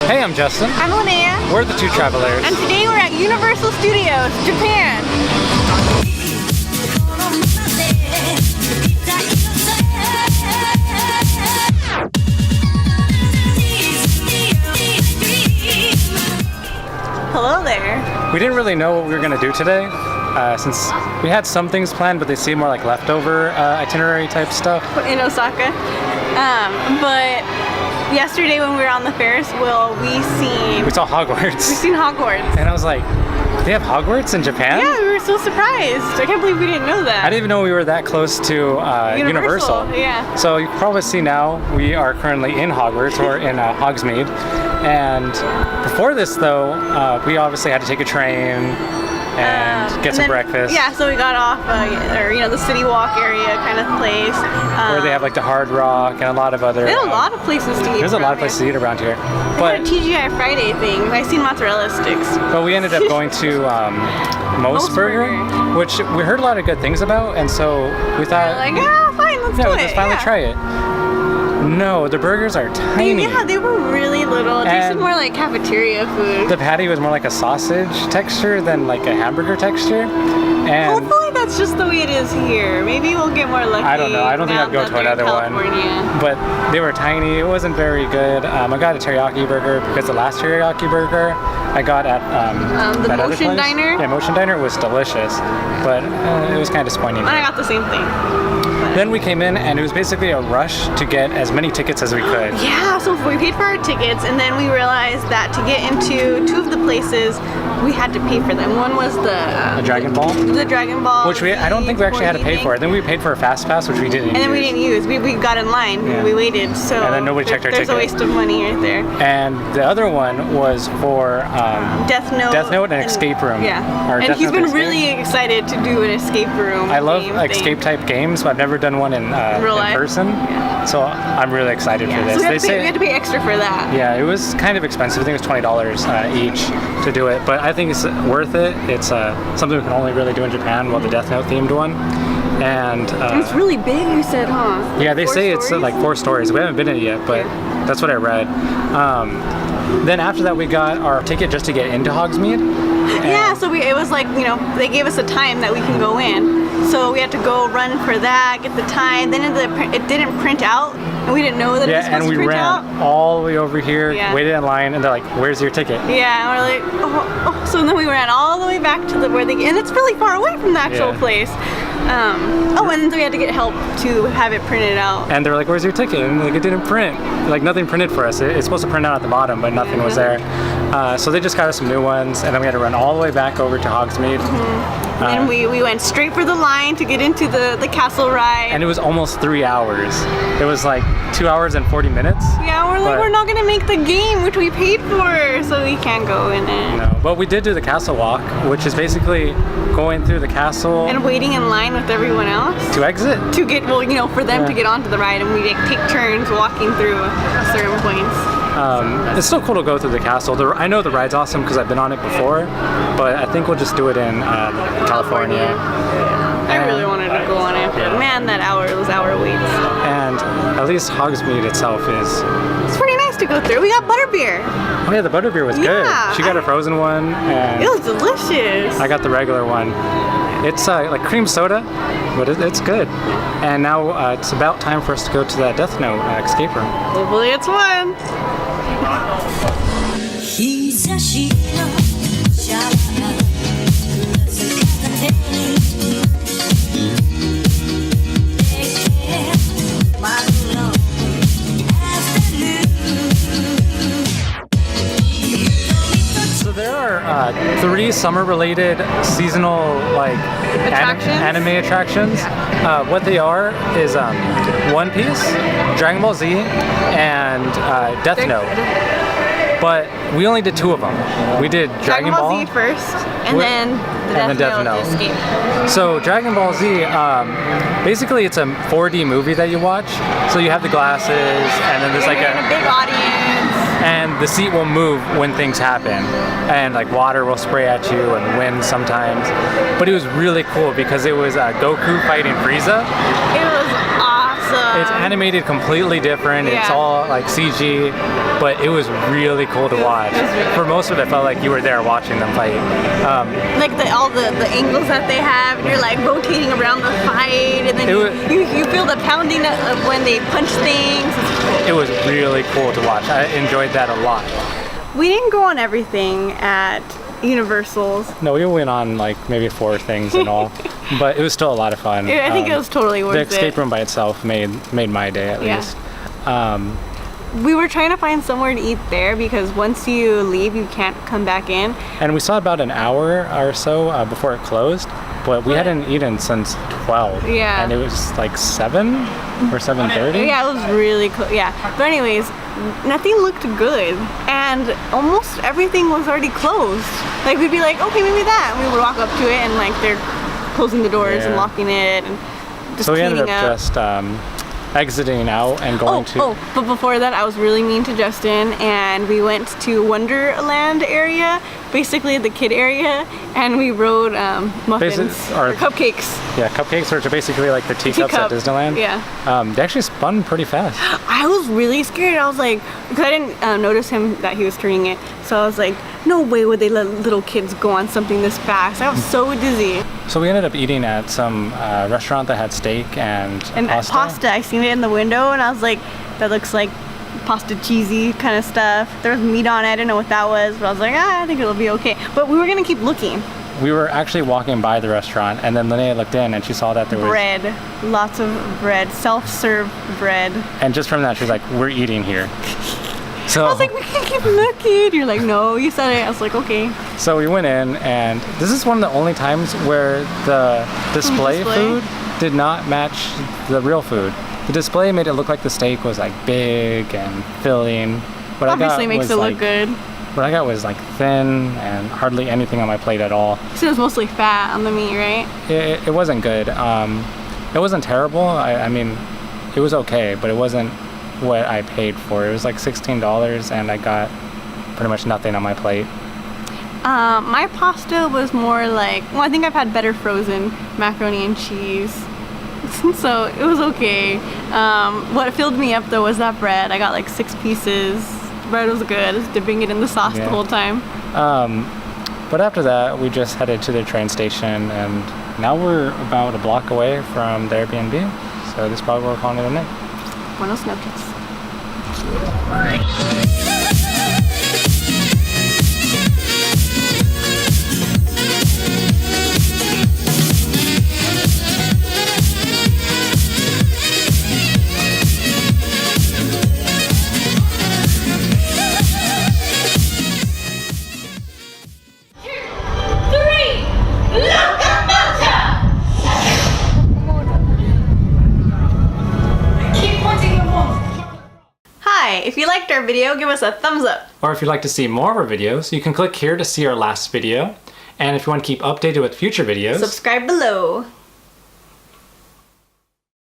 Hey, I'm Justin. I'm Lenaya. We're the two travelers. And today we're at Universal Studios, Japan. Hello there. We didn't really know what we were going to do today, since we had some things planned, but they seemed more like leftover itinerary type stuff. In Osaka. But yesterday when we were on the Ferris wheel, we saw Hogwarts. We've seen Hogwarts. And I was like, they have Hogwarts in Japan? Yeah, we were so surprised. I can't believe we didn't know that. I didn't even know we were that close to Universal. Yeah. So you can probably see now we are currently in Hogwarts, or in Hogsmeade. And before this though, we obviously had to take a train and get some breakfast. Yeah, so we got off, the City Walk area kind of place. Where they have like the Hard Rock and a lot of other... There's a lot of places to eat. There's a lot of places to eat around here. But TGI Friday thing, I've seen mozzarella sticks. But we ended up going to Most Burger, which we heard a lot of good things about, and so we thought... We're like, fine, let's do it. Let's finally try it. No, the burgers are tiny. They were really little. It tasted more like cafeteria food. The patty was more like a sausage texture than like a hamburger texture. And hopefully that's just the way it is here. Maybe we'll get more lucky. I don't know. I don't think I'd go to another one. But they were tiny. It wasn't very good. I got a teriyaki burger because the last teriyaki burger I got at the that Motion other place. Diner? Yeah, Motion Diner was delicious, but it was kind of disappointing. And I got the same thing. Then we came in and it was basically a rush to get as many tickets as we could. Yeah, so we paid for our tickets and then we realized that to get into two of the places, we had to pay for them. One was the Dragon Ball. The Dragon Ball. Which I don't think we actually had to pay for it. Then we paid for a Fast Pass, which we didn't use. And then we didn't use. We got in line. Yeah. We waited. So and then nobody checked our ticket. There's a waste of money right there. And the other one was for Death Note. Death Note and Escape Room. Yeah. And he's been really excited to do an escape room. I love escape type games, but I've never done one in person. Yeah. So I'm really excited for this. So we had to pay extra for that. Yeah, it was kind of expensive. I think it was $20 each to do it, but I think it's worth it. It's something we can only really do in Japan, the Death Note themed one. And it's really big, you said, huh? Yeah, they say it's like 4 stories. We haven't been in it yet, but that's what I read. Then after that, we got our ticket just to get into Hogsmeade. Yeah, so it was like, they gave us a time that we can go in. So we had to go run for that, get the time. Then it didn't print out, and we didn't know that it was supposed to print out. Yeah, and we ran all the way over here, waited in line, and they're like, "Where's your ticket?" Yeah, and we're like, So then we ran all the way back to where and it's really far away from the actual place. And then we had to get help to have it printed out. And they're like, "Where's your ticket?" And like, it didn't print. Like nothing printed for us. It's supposed to print out at the bottom, but nothing was there. So they just got us some new ones, and then we had to run all the way back over to Hogsmeade. And we went straight for the line to get into the castle ride. And it was almost 3 hours. It was like 2 hours and 40 minutes. Yeah, we're like, we're not gonna make the game, which we paid for, so we can't go in it. No, but we did do the castle walk, which is basically going through the castle and waiting in line with everyone else to exit. To get, for them to get onto the ride, and we take turns walking through certain points. It's still cool to go through the castle. I know the ride's awesome because I've been on it before, but I think we'll just do it in California. I really wanted to go on it, but man, those hour waits. And at least Hogsmeade itself it's pretty nice to go through. We got butterbeer. Oh yeah, the butterbeer was good. She got a frozen one. And it was delicious. I got the regular one. It's like cream soda, but it's good. And now it's about time for us to go to that Death Note escape room. Hopefully it's fun. So there are 3 summer-related seasonal anime attractions. What they are is One Piece, Dragon Ball Z, and Death Note. But we only did 2 of them. We did Dragon Ball Z first, and then Death Note. Escape. So Dragon Ball Z, basically it's a 4D movie that you watch. So you have the glasses, and then there's like a big audience. And the seat will move when things happen, and like water will spray at you and wind sometimes. But it was really cool because it was Goku fighting Frieza. It was awesome. It's animated completely different. It's all like CG, but it was really cool to watch. For most of it, it felt like you were there watching them fight. Like all the angles that they have, and you're like rotating around the fight, and then you feel the pounding of when they punch things. It was really cool to watch. I enjoyed that a lot. We didn't go on everything at Universal's. No, we went on like maybe 4 things in all, but it was still a lot of fun. I think it was totally worth it. The escape room by itself made my day at least. We were trying to find somewhere to eat there because once you leave, you can't come back in. And we saw about an hour or so before it closed, but we hadn't eaten since 12. Yeah. And it was like 7 or 7:30. Yeah, it was really close. Yeah. But anyways, nothing looked good, and almost everything was already closed. Like we'd be like, okay, maybe that, and we would walk up to it, and like they're closing the doors and locking it, and just so we ended up up. just exiting out and going to. But before that, I was really mean to Justin, and we went to Wonderland area, basically the kid area, and we rode muffins or cupcakes. Yeah, cupcakes, which are basically like the teacups at Disneyland. Yeah. They actually spun pretty fast. I was really scared. I was like, because I didn't notice him that he was turning it, so I was like, no way would they let little kids go on something this fast. I was so dizzy. So we ended up eating at some restaurant that had steak and pasta. I seen it in the window, and I was like, that looks like pasta cheesy kind of stuff. There was meat on it. I didn't know what that was, but I was like, I think it'll be okay. But we were gonna keep looking. We were actually walking by the restaurant, and then Lenaya looked in and she saw that there was bread, lots of bread, self-serve bread. And just from that, she was like, we're eating here. So I was like, we can keep looking. You're like, no, you said it. I was like, okay. So we went in, and this is one of the only times where the display food did not match the real food. The display made it look like the steak was like big and filling. But obviously makes it look good. What I got was like thin and hardly anything on my plate at all. So it was mostly fat on the meat, right? It wasn't good. It wasn't terrible. I mean, it was okay, but it wasn't what I paid for. It was like $16, and I got pretty much nothing on my plate. My pasta was more like, well, I think I've had better frozen macaroni and cheese. So it was okay. What filled me up though was that bread. I got like 6 pieces. Bread was good. I was dipping it in the sauce the whole time. But after that, we just headed to the train station, and now we're about a block away from the Airbnb. So this is probably where we're calling it a night. Buenos noches. If you liked our video, give us a thumbs up. Or if you'd like to see more of our videos, you can click here to see our last video. And if you want to keep updated with future videos, subscribe below.